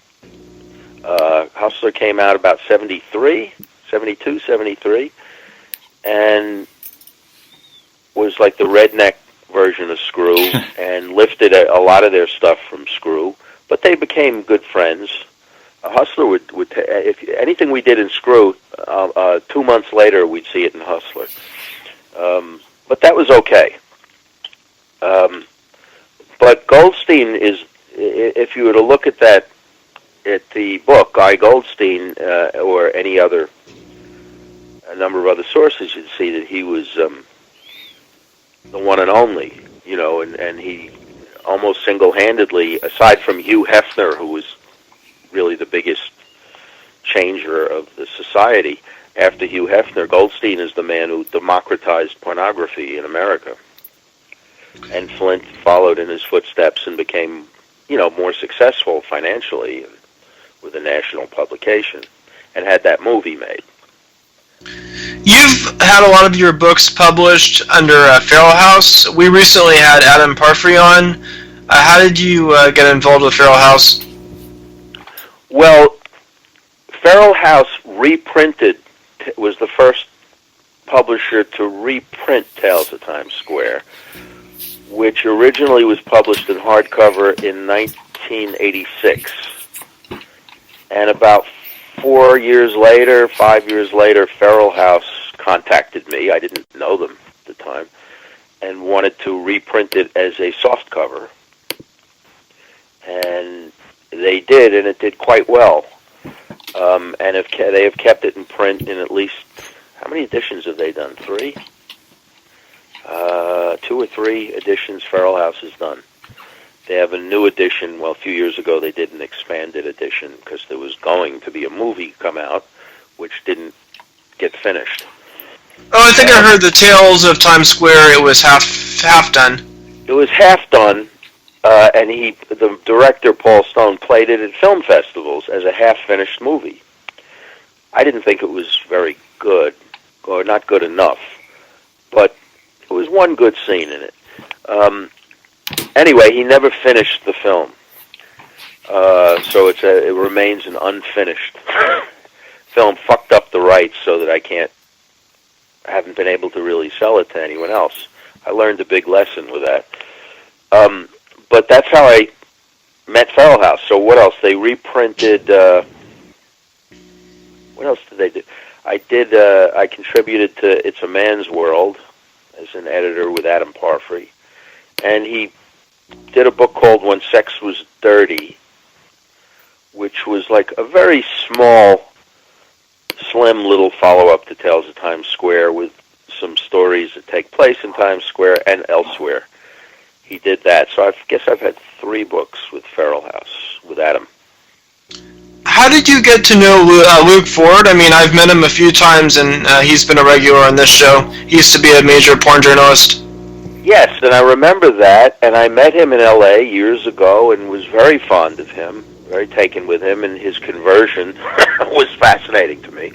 Hustler came out about 72, 73, and was like the redneck version of Screw and lifted a lot of their stuff from Screw, but they became good friends. Hustler would if anything we did in Screw, 2 months later we'd see it in Hustler. But that was okay. But Goldstein is, if you were to look at that, at the book, Guy Goldstein, or any other, a number of other sources, you'd see that he was the one and only, you know, and he almost single-handedly, aside from Hugh Hefner, who was really the biggest changer of the society, after Hugh Hefner, Goldstein is the man who democratized pornography in America. And Flint followed in his footsteps and became, you know, more successful financially with a national publication, and had that movie made. You've had a lot of your books published under Feral House. We recently had Adam Parfrey on. How did you get involved with Feral House? Well, Feral House was the first publisher to reprint Tales of Times Square, which originally was published in hardcover in 1986. And about 5 years later, Feral House contacted me. I didn't know them at the time, and wanted to reprint it as a softcover. And they did, and it did quite well. And they have kept it in print in at least, how many editions have they done? 3? 2 or 3 editions Feral House has done. They have a new edition. Well, a few years ago they did an expanded edition because there was going to be a movie come out, which didn't get finished. Oh, I think I heard the Tales of Times Square. It was half done. It was half done, and the director Paul Stone played it at film festivals as a half-finished movie. I didn't think it was very good, or not good enough, but there was one good scene in it. Anyway, he never finished the film, so it remains an unfinished film. Fucked up the rights so that I haven't been able to really sell it to anyone else. I learned a big lesson with that. But that's how I met Feral House. So what else? They reprinted. What else did they do? I contributed to It's a Man's World as an editor with Adam Parfrey, and he did a book called When Sex Was Dirty, which was like a very small, slim little follow-up to Tales of Times Square with some stories that take place in Times Square and elsewhere. He did that. So I guess I've had 3 books with Feral House, with Adam. How did you get to know Luke Ford? I mean, I've met him a few times, and he's been a regular on this show. He used to be a major porn journalist. Yes, and I remember that, and I met him in L.A. years ago and was very fond of him, very taken with him, and his conversion was fascinating to me.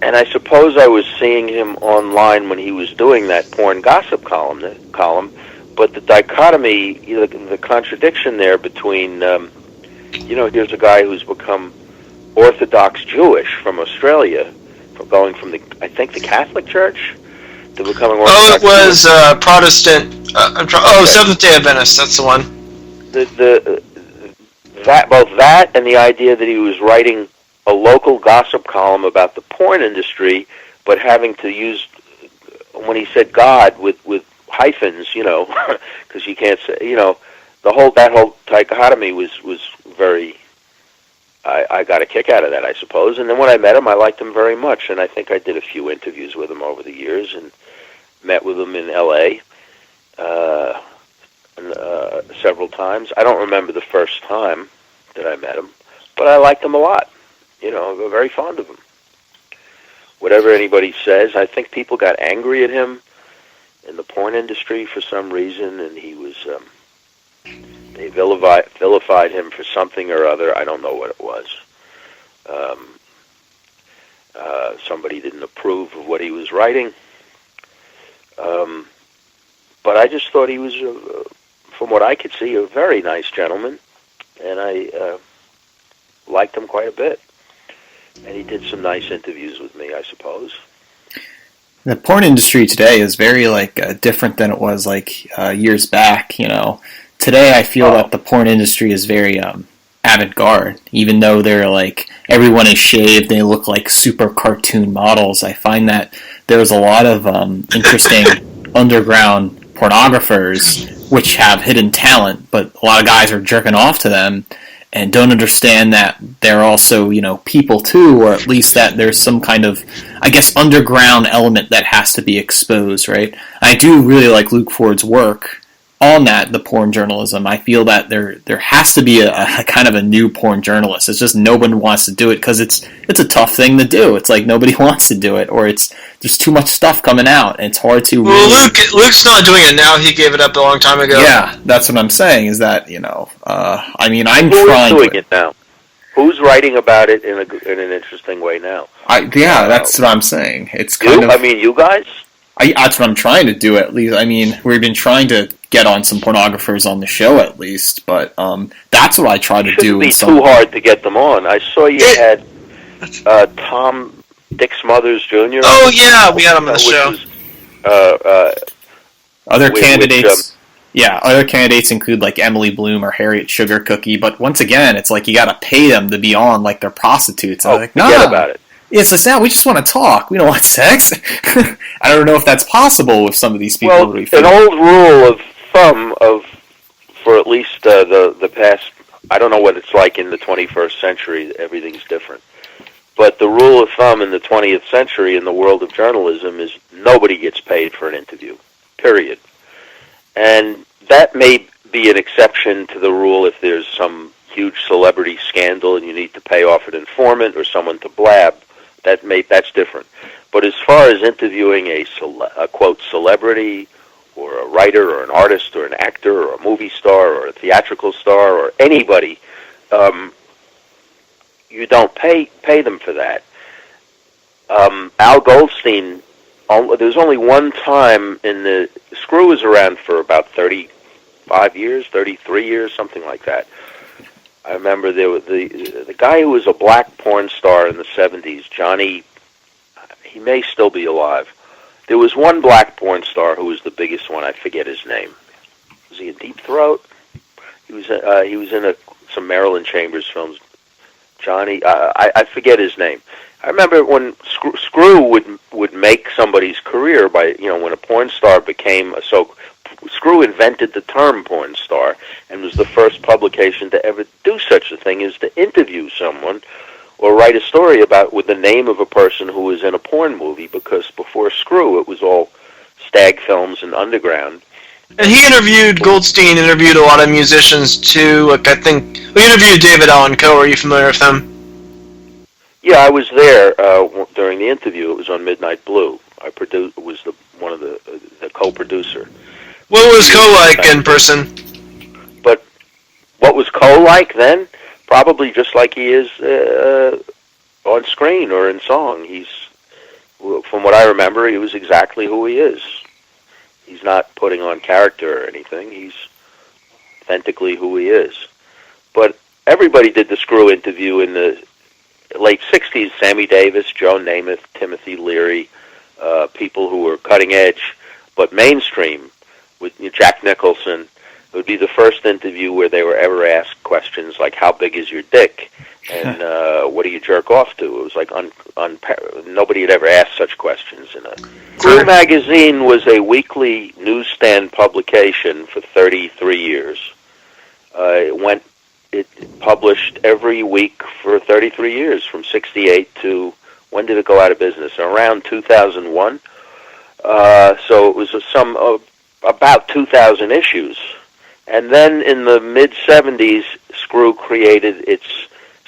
And I suppose I was seeing him online when he was doing that porn gossip column, but the dichotomy, the contradiction there between, here's a guy who's become Orthodox Jewish from Australia, going from the Catholic Church to becoming Orthodox. Oh, it was Protestant. Seventh-day Adventist. That's the one. Both that and the idea that he was writing a local gossip column about the porn industry, but having to use, when he said God with hyphens, because you can't say, that whole dichotomy was very. I got a kick out of that, I suppose. And then when I met him, I liked him very much, and I think I did a few interviews with him over the years, and met with him in L.A. several times. I don't remember the first time that I met him, but I liked him a lot. I'm very fond of him. Whatever anybody says, I think people got angry at him in the porn industry for some reason, and they vilified him for something or other. I don't know what it was. Somebody didn't approve of what he was writing. But I just thought he was, from what I could see, a very nice gentleman, and I liked him quite a bit. And he did some nice interviews with me, I suppose. The porn industry today is very different than it was years back. Today I feel that the porn industry is very avant-garde. Even though they're everyone is shaved, they look like super cartoon models. I find that there's a lot of interesting underground pornographers which have hidden talent, but a lot of guys are jerking off to them and don't understand that they're also, people too, or at least that there's some kind of, I guess, underground element that has to be exposed, right? I do really like Luke Ford's work on that, the porn journalism. I feel that there has to be a kind of a new porn journalist. It's just no one wants to do it because it's a tough thing to do. It's like nobody wants to do it, or there's too much stuff coming out, and it's hard to. Well, Luke's not doing it now. He gave it up a long time ago. Yeah, that's what I'm saying. Is that I'm Who trying. Who's doing it now? Who's writing about it in an interesting way now? That's what I'm saying. It's kind of. I mean, you guys. That's what I'm trying to do, at least. I mean, we've been trying to get on some pornographers on the show, at least, but that's what I try to do. It shouldn't be too hard to get them on. I saw you had Tom Dick Smothers Jr. Oh, yeah, we had him on the show. Other candidates... other candidates include Emily Bloom or Harriet Sugar Cookie, but once again, it's you gotta pay them to be on they're prostitutes. I'm forget about it. It's we just want to talk. We don't want sex. I don't know if that's possible with some of these people. Well, an old rule of thumb for at least the past, I don't know what it's like in the 21st century, everything's different. But the rule of thumb in the 20th century in the world of journalism is nobody gets paid for an interview, period. And that may be an exception to the rule if there's some huge celebrity scandal and you need to pay off an informant or someone to blab. That's different. But as far as interviewing a quote celebrity or a writer or an artist or an actor or a movie star or a theatrical star or anybody, you don't pay them for that. Al Goldstein, there's only one time in the Screw was around for about 35 years, 33 years, something like that. I remember there was the guy who was a black porn star in the 70s, Johnny, he may still be alive. There was one black porn star who was the biggest one. I forget his name. Was he in Deep Throat? He was in some Marilyn Chambers films. Johnny, I forget his name. I remember when Screw would make somebody's career by, when a porn star became Screw invented the term porn star and was the first publication to ever do such a thing as to interview someone or write a story with the name of a person who was in a porn movie, because before Screw it was all stag films and underground. And Goldstein interviewed a lot of musicians too. I think we interviewed David Allan Coe. Are you familiar with him? Yeah, I was there during the interview. It was on Midnight Blue. Was one of the co-producer. What was Coe like in person? But what was Coe like then? Probably just like he is on screen or in song. From what I remember, he was exactly who he is. He's not putting on character or anything. He's authentically who he is. But everybody did the Screw interview in the late 60s. Sammy Davis, Joe Namath, Timothy Leary, people who were cutting edge, but mainstream, with Jack Nicholson. It would be the first interview where they were ever asked questions like, how big is your dick? And what do you jerk off to? It was like nobody had ever asked such questions. Screw magazine was a weekly newsstand publication for 33 years. It published every week for 33 years, from 68 to, when did it go out of business? Around 2001. So it was about 2,000 issues. And then in the mid-'70s, Screw created its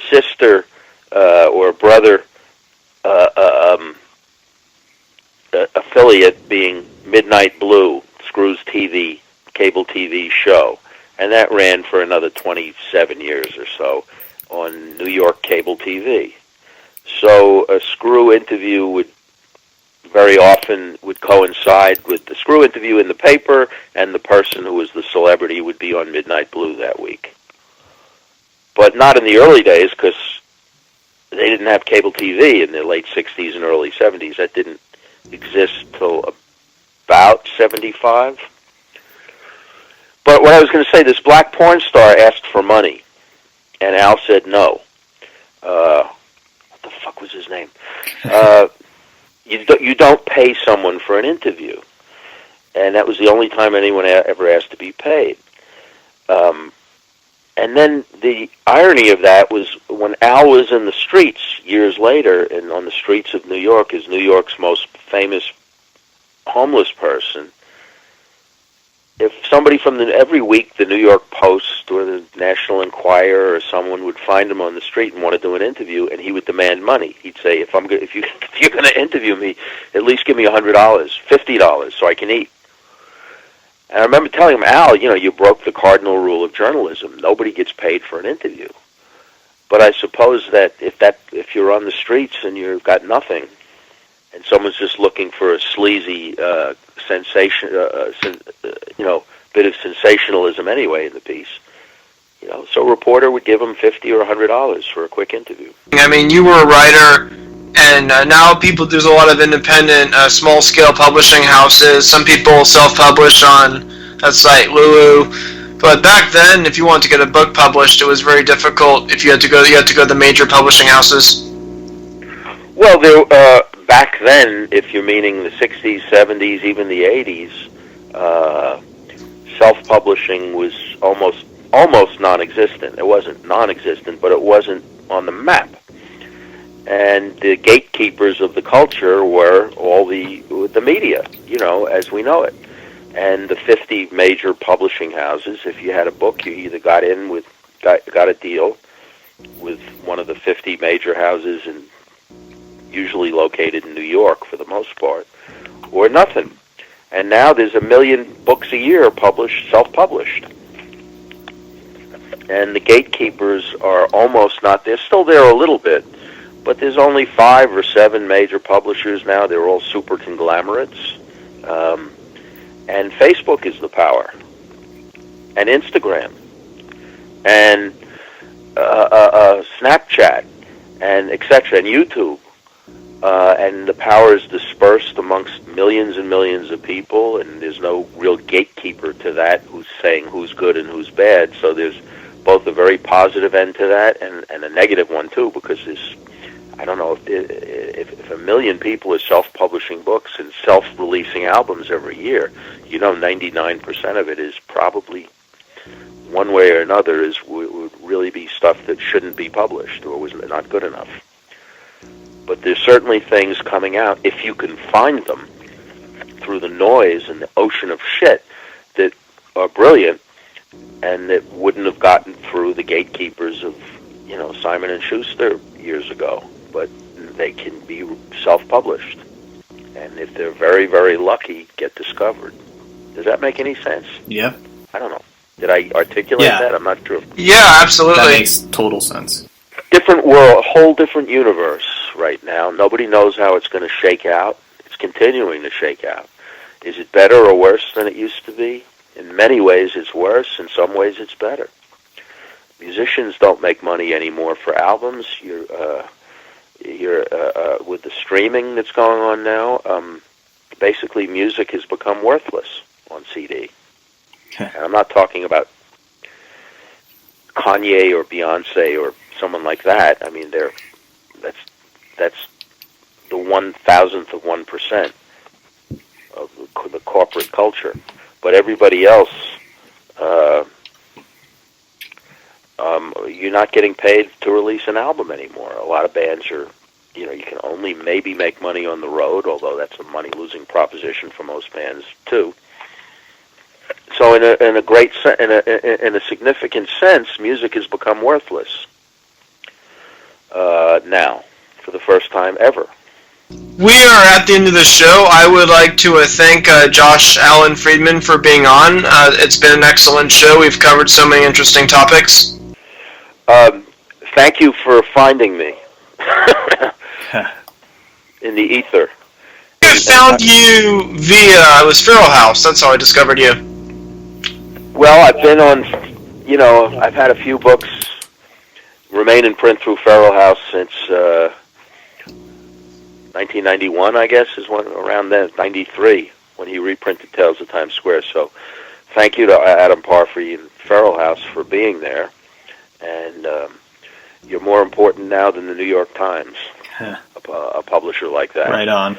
sister or brother affiliate, being Midnight Blue, Screw's cable TV show. And that ran for another 27 years or so on New York cable TV. So a Screw interview would very often would coincide with the Screw interview in the paper, and the person who was the celebrity would be on Midnight Blue that week. But not in the early days, because they didn't have cable TV in the late 60s and early 70s. That didn't exist till about 75. But what I was going to say, this black porn star asked for money, and Al said no. What the fuck was his name? You don't pay someone for an interview. And that was the only time anyone ever asked to be paid. And then the irony of that was when Al was in the streets years later, and on the streets of New York as New York's most famous homeless person, if somebody from every week the New York Post or the National Enquirer or someone would find him on the street and want to do an interview, and he would demand money, he'd say, if you're going to interview me, at least give me $100, $50, so I can eat. And I remember telling him, Al, you broke the cardinal rule of journalism. Nobody gets paid for an interview. But I suppose that if you're on the streets and you've got nothing, and someone's just looking for a sleazy sensation, bit of sensationalism anyway in the piece, so a reporter would give them $50 or $100 for a quick interview. I mean, you were a writer, and now there's a lot of independent, small-scale publishing houses. Some people self-publish on that site, Lulu. But back then, if you wanted to get a book published, it was very difficult. If you had to go to the major publishing houses. Well, back then, if you're meaning the 60s, 70s, even the 80s, self-publishing was almost non-existent. It wasn't non-existent, but it wasn't on the map. And the gatekeepers of the culture were all the media, as we know it. And the 50 major publishing houses, if you had a book, you either got a deal with one of the 50 major houses, and usually located in New York for the most part, or nothing. And now there's 1 million books a year self-published. And the gatekeepers are almost not there. Still there a little bit, but there's only 5 or 7 major publishers now. They're all super conglomerates. And Facebook is the power. And Instagram. And Snapchat. And etc. And YouTube. And the power is dispersed amongst millions and millions of people, and there's no real gatekeeper to that who's saying who's good and who's bad. So there's both a very positive end to that and a negative one too, because I don't know if 1 million people are self-publishing books and self-releasing albums every year, 99% of it is probably one way or another would really be stuff that shouldn't be published or was not good enough. But there's certainly things coming out, if you can find them through the noise and the ocean of shit, that are brilliant and that wouldn't have gotten through the gatekeepers of, Simon & Schuster years ago. But they can be self-published. And if they're very, very lucky, get discovered. Does that make any sense? Yeah. I don't know. Did I articulate that? I'm not sure. Yeah, absolutely. That makes total sense. Different world, a whole different universe right now. Nobody knows how it's going to shake out. It's continuing to shake out. Is it better or worse than it used to be? In many ways it's worse. In some ways it's better. Musicians don't make money anymore for albums. You're with the streaming that's going on now, basically music has become worthless on CD. Okay. And I'm not talking about Kanye or Beyonce or someone like that. I mean, that's the 1,000th of 1% of the corporate culture. But everybody else, you're not getting paid to release an album anymore. A lot of bands are, you can only maybe make money on the road, although that's a money-losing proposition for most bands, too. So in a significant sense, music has become worthless now, for the first time ever. We are at the end of the show. I would like to thank Josh Allen Friedman for being on. It's been an excellent show. We've covered so many interesting topics. Thank you for finding me in the ether. I found you via, it was Feral House. That's how I discovered you. Well, I've been on, I've had a few books remain in print through Feral House since 1991, I guess, is when around then, 93, when he reprinted Tales of Times Square. So thank you to Adam Parfrey and Feral House for being there. And you're more important now than the New York Times, a publisher like that. Right on.